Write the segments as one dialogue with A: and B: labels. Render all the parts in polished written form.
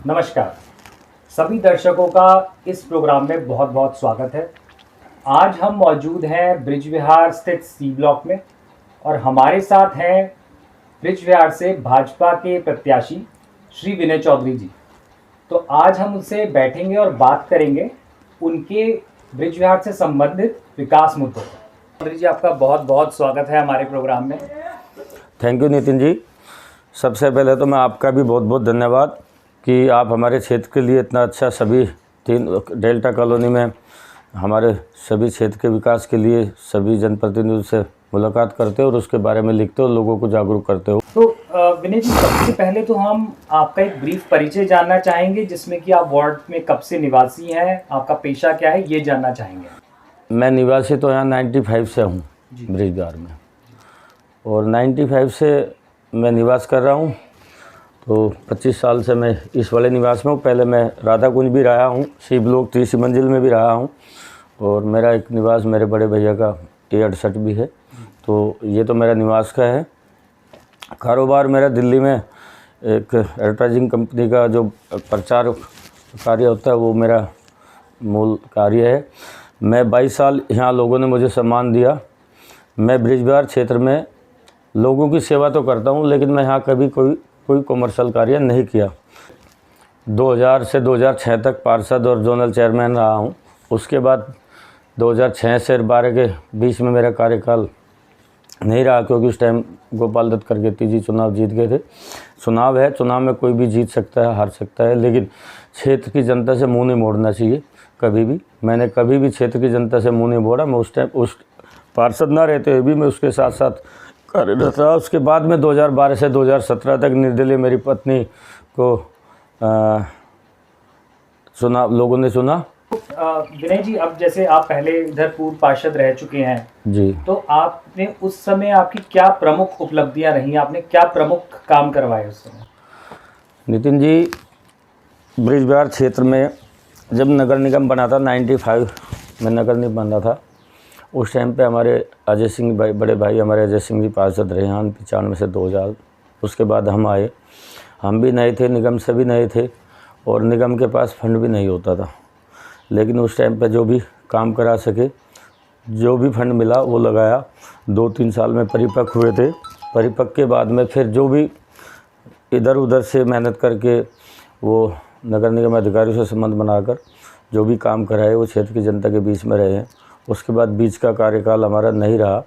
A: नमस्कार, सभी दर्शकों का इस प्रोग्राम में बहुत बहुत स्वागत है। आज हम मौजूद हैं ब्रिज विहार स्थित सी ब्लॉक में और हमारे साथ हैं ब्रिज विहार से भाजपा के प्रत्याशी श्री विनय चौधरी जी। तो आज हम उनसे बैठेंगे और बात करेंगे उनके ब्रिज विहार से संबंधित विकास मुद्दों पर। चौधरी जी, आपका बहुत बहुत स्वागत है हमारे प्रोग्राम में।
B: Thank you Nitin ji. सबसे पहले तो मैं आपका भी बहुत बहुत धन्यवाद कि आप हमारे क्षेत्र के लिए इतना अच्छा सभी 3 डेल्टा कॉलोनी में हमारे सभी क्षेत्र के विकास के लिए सभी जनप्रतिनिधियों से मुलाकात करते हो और उसके बारे में लिखते हो, लोगों को जागरूक करते हो।
A: तो विनय जी, सबसे पहले तो हम आपका एक ब्रीफ परिचय जानना चाहेंगे, जिसमें कि आप वार्ड में कब से निवासी हैं, आपका पेशा क्या है, ये जानना चाहेंगे।
B: मैं निवासी तो यहाँ 95 से हूँ ब्रिज विहार में, और 95 से मैं निवास कर रहा हूँ। तो 25 साल से मैं इस वाले निवास में हूँ। पहले मैं राधा कुंज भी रहा हूँ, सी ब्लॉक 3 मंजिल में भी रहा हूँ, और मेरा एक निवास मेरे बड़े भैया का A68 भी है। तो ये तो मेरा निवास का है। कारोबार मेरा दिल्ली में एक एडवर्टाइजिंग कंपनी का जो प्रचार कार्य होता है वो मेरा मूल कार्य है। मैं 22 साल यहाँ लोगों ने मुझे सम्मान दिया। मैं ब्रिज विहार क्षेत्र में लोगों की सेवा तो करता हूँ, लेकिन मैं यहाँ कभी कोई कॉमर्शियल कार्य नहीं किया। 2000 से 2006 तक पार्षद और जोनल चेयरमैन रहा हूँ। उसके बाद 2006 से 12 के बीच में मेरा कार्यकाल नहीं रहा, क्योंकि उस टाइम गोपाल दत्त करकेती जी चुनाव जीत गए थे। चुनाव है, चुनाव में कोई भी जीत सकता है, हार सकता है, लेकिन क्षेत्र की जनता से मुँह नहीं मोड़ना चाहिए कभी भी। मैंने कभी भी क्षेत्र की जनता से मुँह नहीं मोड़ा। मैं उस टाइम उस पार्षद ना रहते हुए भी मैं उसके साथ साथ कार्यरत रहा। उसके बाद में 2012 से 2017 तक निर्दलीय मेरी पत्नी को लोगों ने चुना।
A: विनय जी, अब जैसे आप पहले इधर पूर्व पार्षद रह चुके हैं
B: जी,
A: तो आपने उस समय आपकी क्या प्रमुख उपलब्धियां रही, आपने क्या प्रमुख काम करवाए उस समय?
B: नितिन जी, ब्रिज विहार क्षेत्र में जब नगर निगम बना था 95 में नगर निगम बना था, उस टाइम पे हमारे अजय सिंह भाई, बड़े भाई हमारे अजय सिंह जी पार्षद रहे हैं 95 से 2000। उसके बाद हम आए। हम भी नए थे, निगम से भी नए थे, और निगम के पास फंड भी नहीं होता था। लेकिन उस टाइम पे जो भी काम करा सके, जो भी फंड मिला वो लगाया। 2-3 साल में परिपक्व हुए थे। परिपक्व के बाद में फिर जो भी इधर उधर से मेहनत करके वो नगर निगम अधिकारियों से संबंध बनाकर जो भी काम कराए वो क्षेत्र की जनता के बीच में रहे हैं। उसके बाद बीच का कार्यकाल हमारा नहीं रहा,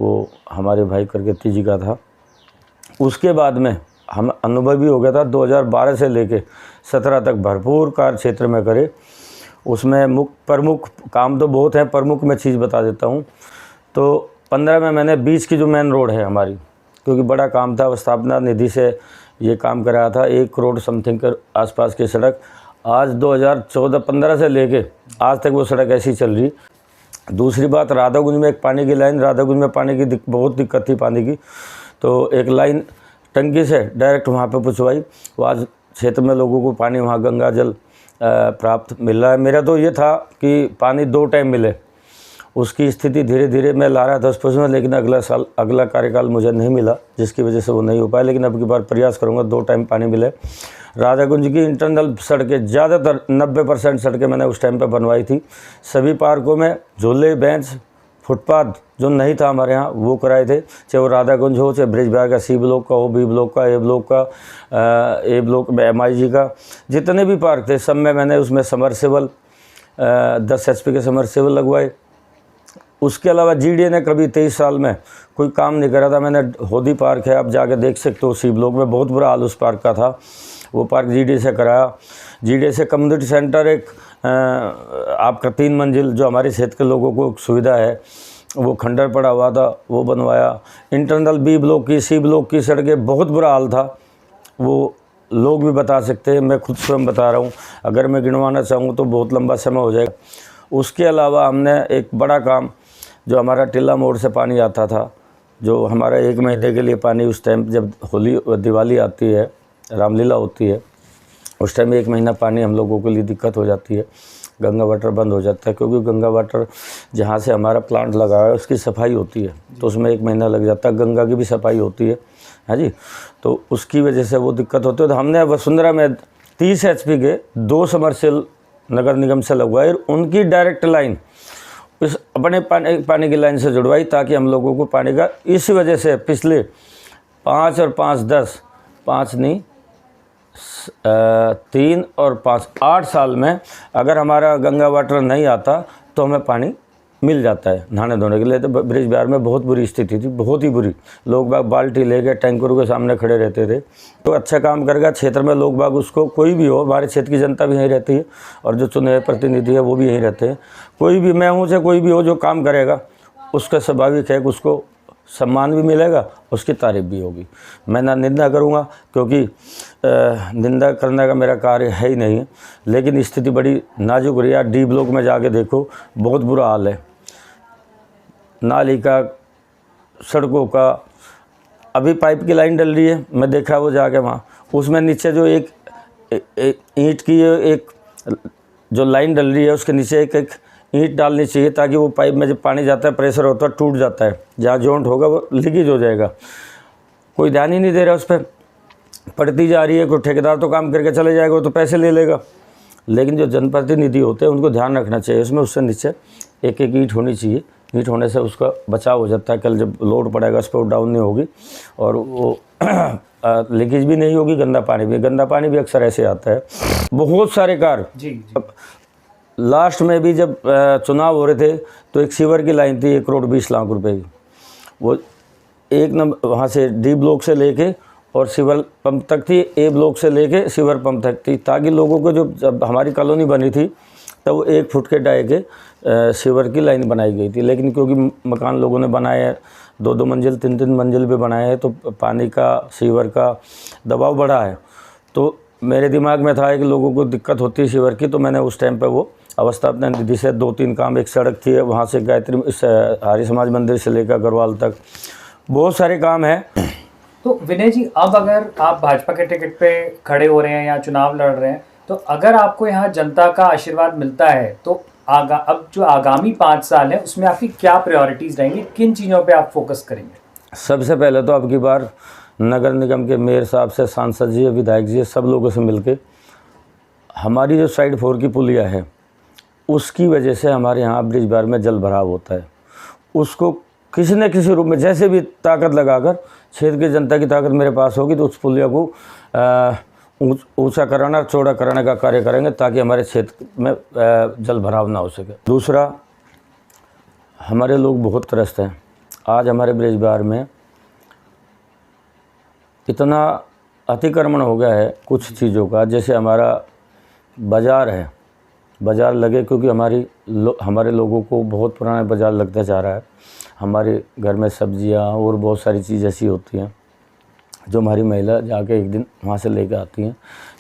B: वो हमारे भाई करकेती जी का था। उसके बाद में हम अनुभवी हो गया था। 2012 से लेके 17 तक भरपूर कार्य क्षेत्र में करे। उसमें प्रमुख काम तो बहुत है, प्रमुख मैं चीज़ बता देता हूँ। तो 15 में मैंने बीच की जो मेन रोड है हमारी, क्योंकि बड़ा काम था, स्थापना निधि से ये काम कराया था। 1 करोड़ समथिंग के आसपास की सड़क आज 2014-15 से लेके आज तक वो सड़क ऐसी चल रही। दूसरी बात, राधाकुंज में एक पानी की लाइन, राधाकुंज में पानी की बहुत दिक्कत थी पानी की, तो एक लाइन टंकी से डायरेक्ट वहाँ पे पहुँचवाई। वो आज क्षेत्र में लोगों को पानी वहाँ गंगा जल प्राप्त मिल रहा है। मेरा तो ये था कि पानी 2 टाइम मिले। उसकी स्थिति धीरे धीरे मैं ला रहा था उस में, लेकिन अगला कार्यकाल मुझे नहीं मिला, जिसकी वजह से वो नहीं हो पाया। लेकिन अब की बार प्रयास करूँगा 2 टाइम पानी मिले। राधाकुंज की इंटरनल सड़कें ज़्यादातर 90% सड़कें मैंने उस टाइम पे बनवाई थी। सभी पार्कों में झूले, बेंच, फुटपाथ जो नहीं था हमारे यहाँ वो कराए थे, चाहे वो राधाकुंज हो, चाहे ब्रिज विहार का सी ब्लॉक का हो, बी ब्लॉक का, ए ब्लॉक का, ए ब्लॉक में MIG का, जितने भी पार्क थे सब में मैंने उसमें समरसेबल 10 HP के समरसेबल लगवाए। उसके अलावा GDA ने कभी 23 साल में कोई काम नहीं करा था। मैंने होदी पार्क है, आप जाके देख सकते हो, सी ब्लॉक में बहुत बुरा हाल उस पार्क का था। वो पार्क GDA से कराया। GDA से कम्युनिटी सेंटर एक आपका 3 मंजिल जो हमारे क्षेत्र के लोगों को सुविधा है, वो खंडर पड़ा हुआ था, वो बनवाया। इंटरनल B ब्लॉक की, C ब्लॉक की सड़कें बहुत बुरा हाल था, वो लोग भी बता सकते हैं, मैं खुद स्वयं बता रहा हूँ। अगर मैं गिनवाना चाहूँ तो बहुत लंबा समय हो जाएगा। उसके अलावा हमने एक बड़ा काम, जो हमारा टिल्ला मोड़ से पानी आता था, जो हमारा 1 महीने के लिए पानी उस टाइम जब होली दिवाली आती है, रामलीला होती है, उस टाइम 1 महीना पानी हम लोगों के लिए दिक्कत हो जाती है। गंगा वाटर बंद हो जाता है, क्योंकि गंगा वाटर जहाँ से हमारा प्लांट लगा है उसकी सफाई होती है, तो उसमें 1 महीना लग जाता है। गंगा की भी सफाई होती है, हाँ जी, तो उसकी वजह से वो दिक्कत होती है। तो हमने वसुंधरा में 30 HP के 2 समरसेल नगर निगम से लगवाए और उनकी डायरेक्ट लाइन इस अपने पानी की लाइन से जुड़वाई, ताकि हम लोगों को पानी का, इस वजह से पिछले 5 और 5 10 5 नहीं 3 और 5 8 साल में अगर हमारा गंगा वाटर नहीं आता तो हमें पानी मिल जाता है नहाने धोने के लिए। तो ब्रिज बिहार में बहुत बुरी स्थिति थी, बहुत ही बुरी। लोग बाग बाल्टी लेके टैंकरों के सामने खड़े रहते थे। तो अच्छा काम करेगा क्षेत्र में लोग बाग, उसको कोई भी हो, हमारे क्षेत्र की जनता भी यहीं रहती है और जो चुने हुए प्रतिनिधि है वो भी यहीं रहते हैं। कोई भी, मैं हूँ चाहे कोई भी हो, जो काम करेगा उसका स्वाभाविक है कि उसको सम्मान भी मिलेगा, उसकी तारीफ भी होगी। मैं ना निंदा करूँगा, क्योंकि निंदा करने का मेरा कार्य है ही नहीं, लेकिन स्थिति बड़ी नाजुक रही है। डी ब्लॉक में जाके देखो, बहुत बुरा हाल है, नाली का, सड़कों का। अभी पाइप की लाइन डल रही है, मैं देखा वो जाके वहाँ, उसमें नीचे जो एक ईंट की एक जो लाइन डल रही है उसके नीचे एक ईंट डालनी चाहिए, ताकि वो पाइप में जब पानी जाता है, प्रेशर होता है, टूट जाता है, जहाँ जॉइंट होगा वो लीकेज हो जाएगा। कोई ध्यान ही नहीं दे रहा उस पर, पड़ती जा रही है। कोई ठेकेदार तो काम करके चले जाएगा, वो तो पैसे ले लेगा, लेकिन जो जनप्रतिनिधि होते हैं उनको ध्यान रखना चाहिए उसमें। उससे नीचे एक एक ईंट होनी चाहिए, हीट होने से उसका बचाव हो जाता है। कल जब लोड पड़ेगा उस पर डाउन नहीं होगी और वो लीकेज भी नहीं होगी। गंदा पानी भी अक्सर ऐसे आता है। बहुत सारे कार्य
A: जी।
B: लास्ट में भी जब चुनाव हो रहे थे तो एक सीवर की लाइन थी 1 करोड़ 20 लाख रुपए की, वो एक नंबर वहाँ से डी ब्लॉक से लेके और सीवर पंप तक थी, ए ब्लॉक से लेके सीवर पंप तक थी, ताकि लोगों को, जब हमारी कॉलोनी बनी थी तब वो 1 फुट के डाय के सीवर की लाइन बनाई गई थी। लेकिन क्योंकि मकान लोगों ने बनाए हैं, 2-2 मंजिल 3-3 मंजिल पे बनाए हैं, तो पानी का, सीवर का दबाव बढ़ा है। तो मेरे दिमाग में था कि लोगों को दिक्कत होती है सीवर की, तो मैंने उस टाइम पे वो अवस्थापना निधि से 2-3 काम, एक सड़क थी वहाँ से गायत्री आर्य समाज मंदिर से लेकर अग्रवाल तक, बहुत सारे काम हैं।
A: तो विनय जी, अब अगर आप भाजपा के टिकट पे खड़े हो रहे हैं या चुनाव लड़ रहे हैं, तो अगर आपको यहाँ जनता का आशीर्वाद मिलता है तो अब जो आगामी 5 साल है उसमें आपकी क्या प्रायोरिटीज़ रहेंगी, किन चीज़ों पे आप फोकस करेंगे?
B: सबसे पहले तो अब की बार नगर निगम के मेयर साहब से, सांसद जी, विधायक जी, सब लोगों से मिलके हमारी जो साइड 4 की पुलिया है उसकी वजह से हमारे यहाँ ब्रिज बिहार में जल भराव होता है। उसको किसी न किसी रूप में जैसे भी ताकत लगाकर, क्षेत्र की जनता की ताकत मेरे पास होगी तो उस पुलिया को ऊंचा कराना, चौड़ा कराने का कार्य करेंगे, ताकि हमारे क्षेत्र में जल भराव ना हो सके। दूसरा, हमारे लोग बहुत त्रस्त हैं। आज हमारे ब्रिज बिहार में इतना अतिक्रमण हो गया है कुछ चीज़ों का, जैसे हमारा बाज़ार है, बाज़ार लगे, क्योंकि हमारे लोगों को बहुत पुराना बाज़ार लगता जा रहा है। हमारे घर में सब्जियां और बहुत सारी चीज़ ऐसी होती हैं जो हमारी महिला जाके एक दिन वहाँ से लेकर आती हैं,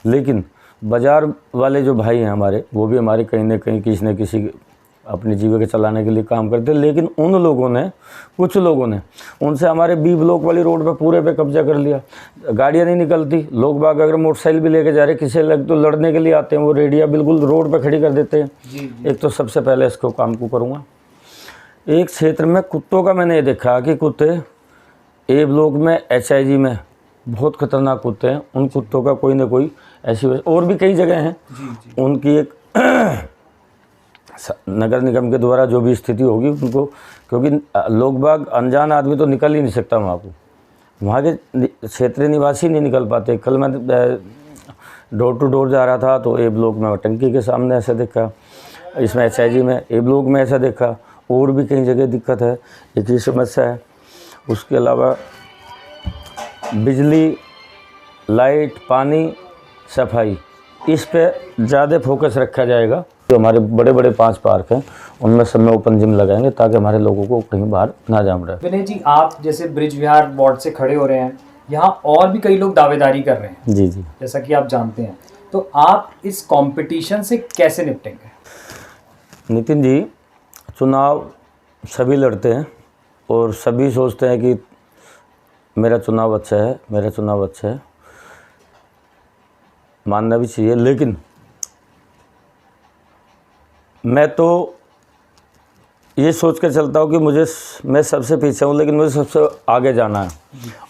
B: लेकिन बाज़ार वाले जो भाई हैं हमारे, वो भी हमारे कहीं ना कहीं किसी न किसी अपनी जीविका चलाने के लिए काम करते हैं। लेकिन कुछ लोगों ने उनसे हमारे बी ब्लॉक वाली रोड पे पूरे पे कब्जा कर लिया। गाड़ियाँ नहीं निकलती, लोग बाग अगर मोटरसाइकिल भी लेके जा रहे, किसी लग तो लड़ने के लिए आते हैं, वो रेडिया बिल्कुल रोड पे खड़ी कर देते हैं।
A: जी।
B: एक तो सबसे पहले इसको काम को करूँगा। एक क्षेत्र में कुत्तों का मैंने ये देखा कि कुत्ते ए ब्लॉक में, HIG में बहुत खतरनाक कुत्ते हैं। उन कुत्तों का कोई ना कोई ऐसी, और भी कई जगह हैं, उनकी एक नगर निगम के द्वारा जो भी स्थिति होगी उनको, क्योंकि लोग बाग, अनजान आदमी तो निकल ही नहीं सकता वहाँ को, वहाँ के क्षेत्रीय निवासी नहीं निकल पाते। कल मैं डोर टू डोर जा रहा था तो ए ब्लॉक में टंकी के सामने ऐसा देखा, इसमें HIG में ए ब्लॉक में ऐसा देखा, और भी कई जगह दिक्कत है, एक ही समस्या है। उसके अलावा बिजली, लाइट, पानी, सफाई, इस पे ज़्यादा फोकस रखा जाएगा। जो हमारे बड़े बड़े 5 पार्क हैं उनमें सब में ओपन जिम लगाएंगे, ताकि हमारे लोगों को कहीं बाहर ना जाना रहे।
A: विनय जी, आप जैसे ब्रिज बिहार वार्ड से खड़े हो रहे हैं, यहाँ और भी कई लोग दावेदारी कर रहे हैं,
B: जी,
A: जैसा कि आप जानते हैं, तो आप इस कंपटीशन से कैसे निपटेंगे?
B: नितिन जी, चुनाव सभी लड़ते हैं और सभी सोचते हैं कि मेरा चुनाव अच्छा है, मानना भी चाहिए। लेकिन मैं तो ये सोच कर चलता हूँ कि मैं सबसे पीछे हूँ, लेकिन मुझे सबसे आगे जाना है।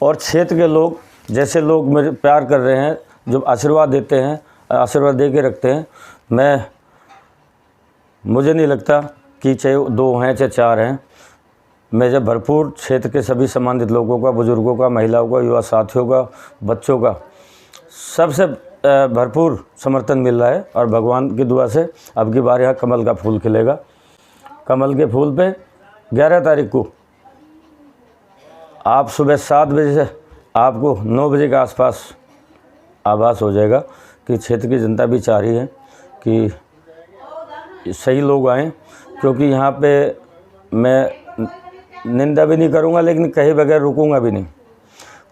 B: और क्षेत्र के लोग, जैसे लोग मेरे प्यार कर रहे हैं, जो आशीर्वाद देते हैं, आशीर्वाद दे के रखते हैं। मुझे नहीं लगता कि चाहे 2 हैं चाहे 4 हैं, मैं जब भरपूर क्षेत्र के सभी सम्मानित लोगों का, बुजुर्गों का, महिलाओं का, युवा साथियों का, बच्चों का सबसे भरपूर समर्थन मिल रहा है और भगवान की दुआ से अब की बार यहाँ कमल का फूल खिलेगा। कमल के फूल पे 11 तारीख को आप सुबह 7 बजे से आपको 9 बजे के आसपास आभास हो जाएगा कि क्षेत्र की जनता भी चाह रही है कि सही लोग आएँ, क्योंकि यहाँ पे मैं निंदा भी नहीं करूँगा लेकिन कहे बगैर रुकूँगा भी नहीं।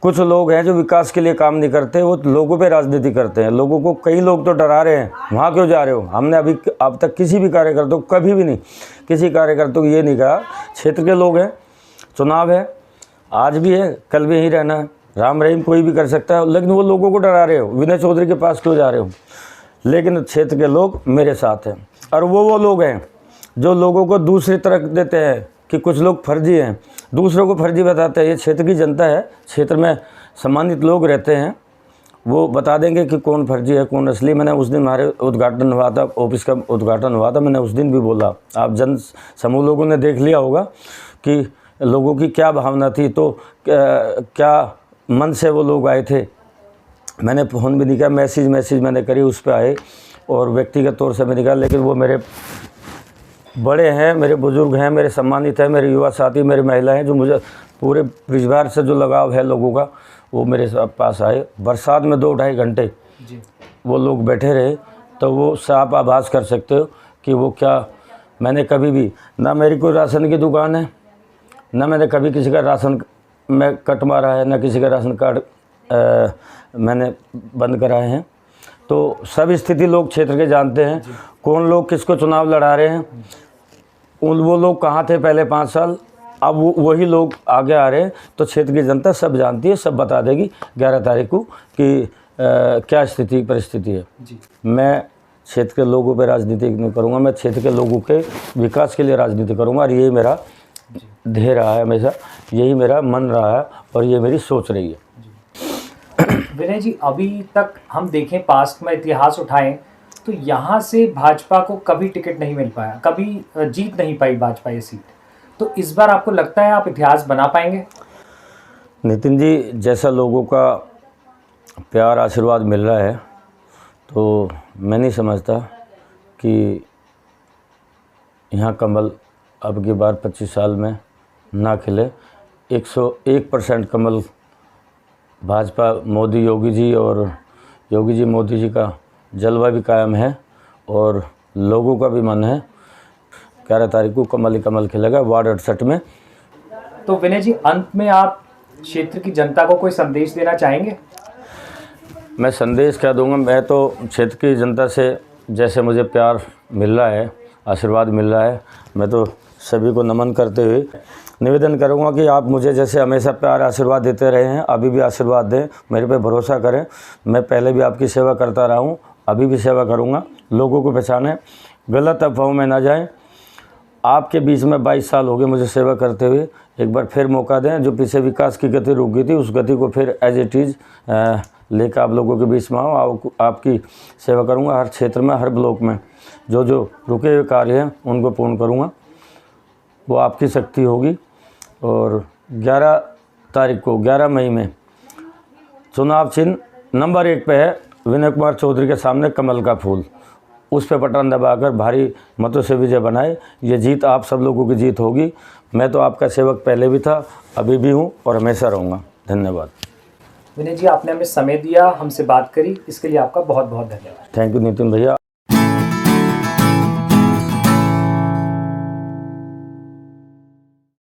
B: कुछ लोग हैं जो विकास के लिए काम नहीं करते, वो लोगों पे राजनीति करते हैं। लोगों को कई लोग तो डरा रहे हैं, वहाँ क्यों जा रहे हो। हमने अभी अब तक किसी भी कार्यकर्ता को कभी भी नहीं, किसी कार्यकर्ता को ये नहीं कहा। क्षेत्र के लोग हैं, चुनाव है, आज भी है, कल भी यहीं रहना है, राम रहीम कोई भी कर सकता है, लेकिन वो लोगों को डरा रहे हो। विनय चौधरी के पास क्यों जा रहे हो। लेकिन क्षेत्र के लोग मेरे साथ हैं और वो लोग हैं जो लोगों को दूसरी तरफ देते हैं कि कुछ लोग फर्जी हैं, दूसरों को फर्जी बताते हैं। ये क्षेत्र की जनता है, क्षेत्र में सम्मानित लोग रहते हैं, वो बता देंगे कि कौन फर्जी है कौन असली। मैंने उस दिन हमारे उद्घाटन हुआ था, ऑफिस का उद्घाटन हुआ था, मैंने उस दिन भी बोला, आप जन समूह लोगों ने देख लिया होगा कि लोगों की क्या भावना थी, तो क्या मन से वो लोग आए थे। मैंने फ़ोन भी नहीं किया, मैसेज मैंने करी, उस पर आए और व्यक्तिगत तौर से मैंने कहा। लेकिन वो मेरे बड़े हैं, मेरे बुज़ुर्ग हैं, मेरे सम्मानित हैं, मेरे युवा साथी, मेरी महिलाएं, जो मुझे पूरे परिवार से जो लगाव है लोगों का, वो मेरे पास आए। बरसात में 2-2.5 घंटे वो लोग बैठे रहे, तो वो से आप आभास कर सकते हो कि वो क्या। मैंने कभी भी ना, मेरी कोई राशन की दुकान है, ना मैंने कभी किसी का राशन में कट मारा है, ना किसी का राशन कार्ड मैंने बंद कराए हैं। तो सब स्थिति लोग क्षेत्र के जानते हैं, कौन लोग किसको चुनाव लड़ा रहे हैं, वो लोग कहाँ थे पहले 5 साल, अब वही लोग आगे आ रहे हैं। तो क्षेत्र की जनता सब जानती है, सब बता देगी 11 तारीख को कि क्या स्थिति परिस्थिति है। मैं क्षेत्र के लोगों पे राजनीति नहीं करूँगा, मैं क्षेत्र के लोगों के विकास के लिए राजनीति करूँगा और यही मेरा ध्येय रहा है हमेशा, यही मेरा मन रहा है और ये मेरी सोच रही है।
A: विनय जी, अभी तक हम देखें, पास्ट में इतिहास उठाएं तो यहाँ से भाजपा को कभी टिकट नहीं मिल पाया, कभी जीत नहीं पाई भाजपा ये सीट। तो इस बार आपको लगता है आप इतिहास बना पाएंगे?
B: नितिन जी, जैसा लोगों का प्यार आशीर्वाद मिल रहा है, तो मैं नहीं समझता कि यहाँ कमल अब की बार 25 साल में ना खिले। 101% कमल भाजपा, मोदी योगी जी और योगी जी मोदी जी का जलवा भी कायम है और लोगों का भी मन है। 11 तारीख को कमल ही कमल खिलेगा वार्ड 68 में।
A: तो विनय जी, अंत में आप क्षेत्र की जनता को कोई संदेश देना चाहेंगे?
B: मैं संदेश क्या दूंगा, मैं तो क्षेत्र की जनता से जैसे मुझे प्यार मिल रहा है, आशीर्वाद मिल रहा है, मैं तो सभी को नमन करते हुए निवेदन करूंगा कि आप मुझे जैसे हमेशा प्यार आशीर्वाद देते रहे हैं, अभी भी आशीर्वाद दें, मेरे पे भरोसा करें। मैं पहले भी आपकी सेवा करता रहा हूँ, अभी भी सेवा करूँगा। लोगों को पहचानें, गलत अफवाहों में ना जाएं। आपके बीच में 22 साल हो गए मुझे सेवा करते हुए, एक बार फिर मौका दें। जो पीछे विकास की गति रुक गई थी, उस गति को फिर एज इट इज़ लेकर आप लोगों के बीच में आओ। आपकी सेवा करूँगा, हर क्षेत्र में, हर ब्लॉक में जो जो रुके हुए कार्य हैं उनको पूर्ण करूँगा। वो आपकी शक्ति होगी। और 11 तारीख को, 11 मई में चुनाव चिन्ह नंबर 1 पे है विनय कुमार चौधरी के सामने कमल का फूल। उस पे बटन दबाकर भारी मतों से विजय बनाए। ये जीत आप सब लोगों की जीत होगी। मैं तो आपका सेवक पहले भी था, अभी भी हूँ और हमेशा रहूँगा। धन्यवाद।
A: विनय जी, आपने हमें समय दिया, हमसे बात करी, इसके लिए आपका बहुत बहुत धन्यवाद।
B: थैंक यू नितिन भैया।